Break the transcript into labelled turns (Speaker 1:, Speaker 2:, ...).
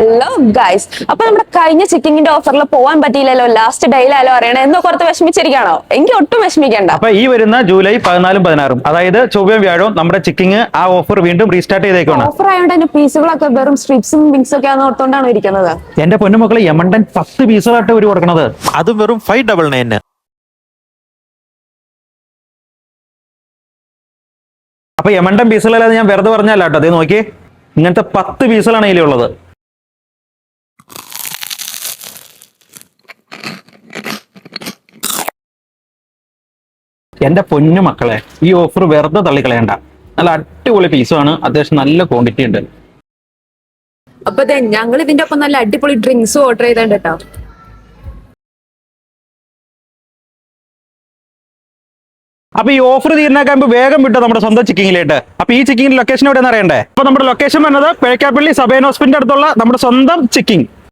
Speaker 1: Hello guys, അപ്പൊ നമ്മുടെ കഴിഞ്ഞ ചിക്കിങ്ങിന്റെ ഓഫറിൽ പോവാൻ പറ്റിയില്ലല്ലോ, ലാസ്റ്റ് ഡേയിലാലോ അറിയണേ എന്നോ കുറച്ച് വിഷമിച്ചിരിക്കണോ? എനിക്ക് ഒട്ടും വിഷമിക്കണ്ട.
Speaker 2: അപ്പൊ ഈ വരുന്ന ജൂലൈ 14 16 അതായത് ചൊവ്വയും വ്യാഴവും നമ്മുടെ ചിക്കിങ് ആ ഓഫർ വീണ്ടും റീസ്റ്റാർട്ട് ചെയ്തേക്കാണ്.
Speaker 1: ഓഫർ ആയതുകൊണ്ട് തന്നെ പീസുകളൊക്കെ വെറും സ്ട്രിപ്സും വിങ്സും ഒക്കെ ഓർത്തോണ്ടാണ് ഇരിക്കുന്നത്.
Speaker 2: എന്റെ പൊന്നുമക്കളെ, യമണ്ടൻ 10 പീസുകളായിട്ട് ഒരു കൊടുക്കണത്,
Speaker 3: അതും വെറും 599.
Speaker 2: അപ്പൊ യമണ്ടൻ പീസുകളല്ലാതെ ഞാൻ വെറുതെ പറഞ്ഞല്ല കേട്ടോ. അത് നോക്കി, ഇങ്ങനത്തെ 10 പീസുകളാണ് ഇതിലുള്ളത്. എന്റെ പൊന്നു മക്കളെ, ഈ ഓഫർ വെറുതെ തള്ളിക്കളയണ്ട. നല്ല അടിപൊളി പീസാണ്, അത്യാവശ്യം നല്ല ക്വാണ്ടിറ്റി ഉണ്ട്.
Speaker 1: അപ്പൊ ഞങ്ങൾ ഇതിന്റെ ഒപ്പം നല്ല അടിപൊളി ഡ്രിങ്ക്സും ഓർഡർ ചെയ്തിട്ടുണ്ട് കേട്ടോ.
Speaker 2: അപ്പൊ ഈ ഓഫർ തീരുന്നേക്കാൻ വേഗം വിട്ടോ നമ്മുടെ സ്വന്തം ചിക്കിങ്ങിലേട്ട്. അപ്പൊ ഈ ചിക്കിങ്ങിന്റെ ലൊക്കേഷൻ എവിടെയെന്ന് അറിയണ്ടേ? അപ്പൊ നമ്മുടെ ലൊക്കേഷൻ വരുന്നത് പേക്കാപ്പള്ളി സബേൻ ഹോസ്പിറ്റലിന്റെ അടുത്തുള്ള നമ്മുടെ സ്വന്തം ചിക്കിങ്.